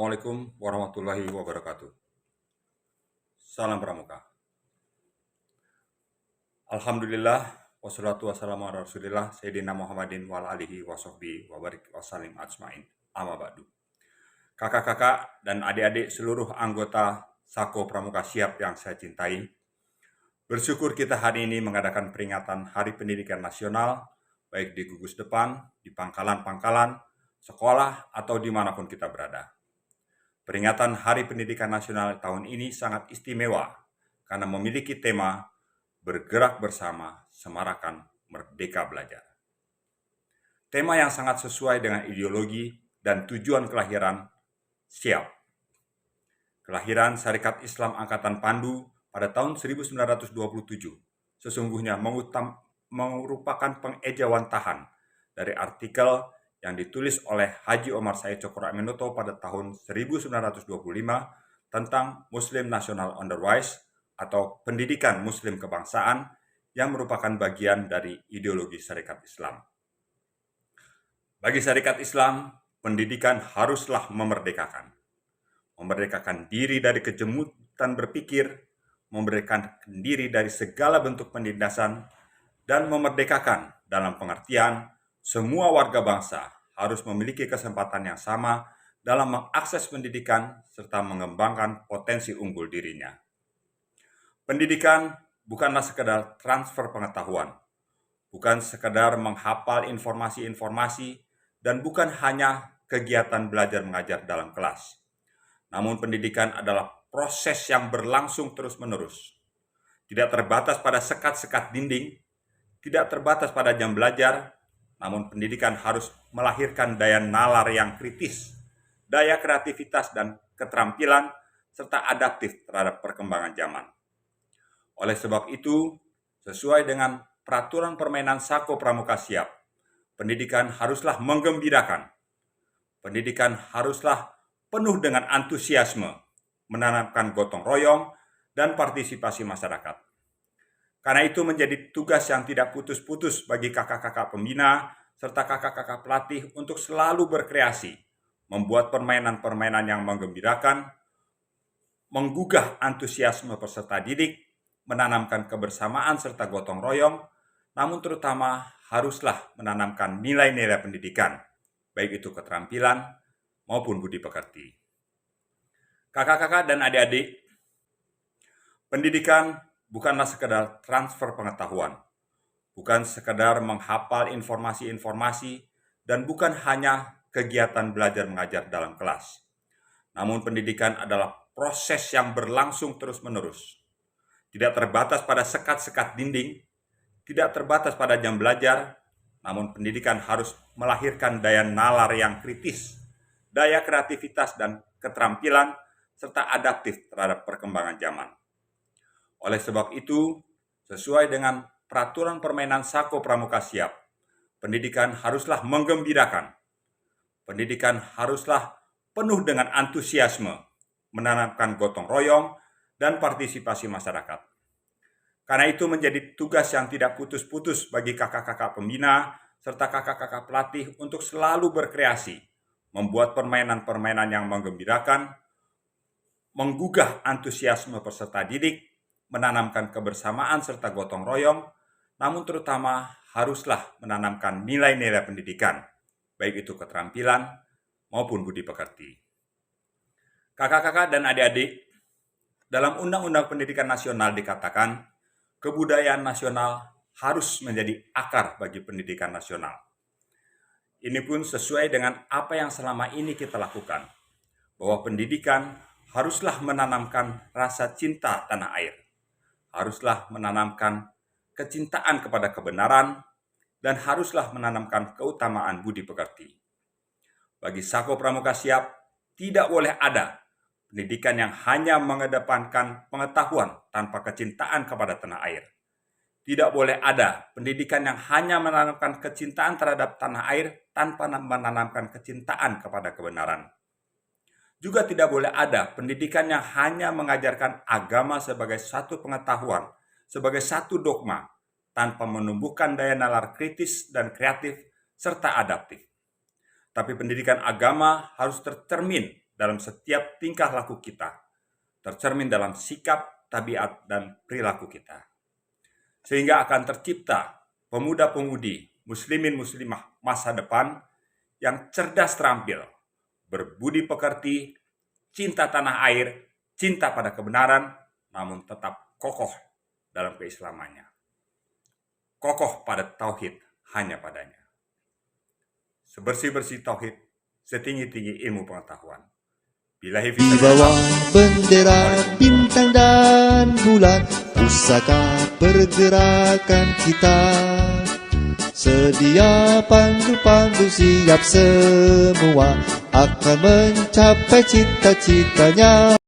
Assalamualaikum warahmatullahi wabarakatuh. Salam Pramuka. Alhamdulillah, wassalatu wassalamu ala rasulillah, Sayyidina Muhammadin wal alihi wassohbi wabarik wassalim ajmain. Amma ba'du. Kakak-kakak dan adik-adik seluruh anggota Sako Pramuka Siap yang saya cintai, bersyukur kita hari ini mengadakan peringatan Hari Pendidikan Nasional, baik di gugus depan, di pangkalan-pangkalan, sekolah, atau dimanapun kita berada. Peringatan Hari Pendidikan Nasional tahun ini sangat istimewa karena memiliki tema Bergerak Bersama, Semarakan Merdeka Belajar. Tema yang sangat sesuai dengan ideologi dan tujuan kelahiran SIAP. Kelahiran Syarikat Islam Angkatan Pandu pada tahun 1927 sesungguhnya merupakan pengejawantahan dari artikel yang ditulis oleh Haji Omar Said Cokroaminoto pada tahun 1925 tentang Muslim National Underwise atau pendidikan Muslim kebangsaan yang merupakan bagian dari ideologi Syarikat Islam. Bagi Syarikat Islam, pendidikan haruslah memerdekakan. Memerdekakan diri dari kejemutan berpikir, memerdekakan diri dari segala bentuk penindasan, dan memerdekakan dalam pengertian semua warga bangsa harus memiliki kesempatan yang sama dalam mengakses pendidikan serta mengembangkan potensi unggul dirinya. Pendidikan bukanlah sekedar transfer pengetahuan, bukan sekedar menghafal informasi-informasi, dan bukan hanya kegiatan belajar mengajar dalam kelas. Namun pendidikan adalah proses yang berlangsung terus-menerus. Tidak terbatas pada sekat-sekat dinding, tidak terbatas pada jam belajar, namun pendidikan harus melahirkan daya nalar yang kritis, daya kreativitas dan keterampilan, serta adaptif terhadap perkembangan zaman. Oleh sebab itu, sesuai dengan peraturan permainan Sako Pramuka Siap, pendidikan haruslah menggembirakan. Pendidikan haruslah penuh dengan antusiasme, menanamkan gotong royong dan partisipasi masyarakat. Karena itu menjadi tugas yang tidak putus-putus bagi kakak-kakak pembina serta kakak-kakak pelatih untuk selalu berkreasi, membuat permainan-permainan yang menggembirakan, menggugah antusiasme peserta didik, menanamkan kebersamaan serta gotong royong, namun terutama haruslah menanamkan nilai-nilai pendidikan, baik itu keterampilan maupun budi pekerti. Kakak-kakak dan adik-adik, pendidikan bukanlah sekedar transfer pengetahuan, bukan sekedar menghafal informasi-informasi, dan bukan hanya kegiatan belajar mengajar dalam kelas. Namun pendidikan adalah proses yang berlangsung terus-menerus. Tidak terbatas pada sekat-sekat dinding, tidak terbatas pada jam belajar, namun pendidikan harus melahirkan daya nalar yang kritis, daya kreativitas dan keterampilan, serta adaptif terhadap perkembangan zaman. Oleh sebab itu, sesuai dengan peraturan permainan Sako Pramuka Siap, pendidikan haruslah menggembirakan. Pendidikan haruslah penuh dengan antusiasme, menanamkan gotong royong dan partisipasi masyarakat. Karena itu menjadi tugas yang tidak putus-putus bagi kakak-kakak pembina serta kakak-kakak pelatih untuk selalu berkreasi, membuat permainan-permainan yang menggembirakan, menggugah antusiasme peserta didik, menanamkan kebersamaan serta gotong royong, namun terutama haruslah menanamkan nilai-nilai pendidikan, baik itu keterampilan maupun budi pekerti. Kakak-kakak dan adik-adik, dalam Undang-Undang Pendidikan Nasional dikatakan, kebudayaan nasional harus menjadi akar bagi pendidikan nasional. Ini pun sesuai dengan apa yang selama ini kita lakukan, bahwa pendidikan haruslah menanamkan rasa cinta tanah air, haruslah menanamkan kecintaan kepada kebenaran, dan haruslah menanamkan keutamaan budi pekerti. Bagi Sako Pramuka Siap, tidak boleh ada pendidikan yang hanya mengedepankan pengetahuan tanpa kecintaan kepada tanah air. Tidak boleh ada pendidikan yang hanya menanamkan kecintaan terhadap tanah air tanpa menanamkan kecintaan kepada kebenaran. Juga tidak boleh ada pendidikan yang hanya mengajarkan agama sebagai satu pengetahuan, sebagai satu dogma, tanpa menumbuhkan daya nalar kritis dan kreatif serta adaptif. Tapi pendidikan agama harus tercermin dalam setiap tingkah laku kita, tercermin dalam sikap, tabiat, dan perilaku kita. Sehingga akan tercipta pemuda-pemudi, muslimin muslimah masa depan yang cerdas terampil, berbudi pekerti, cinta tanah air, cinta pada kebenaran, namun tetap kokoh dalam keislamannya. Kokoh pada tauhid hanya padanya. Sebersih-bersih tauhid, setinggi-tinggi ilmu pengetahuan. Billahi Di bawah bendera bintang dan bulan, pusaka pergerakan kita. Sedia pandu-pandu siap semua, akan mencapai cita-citanya.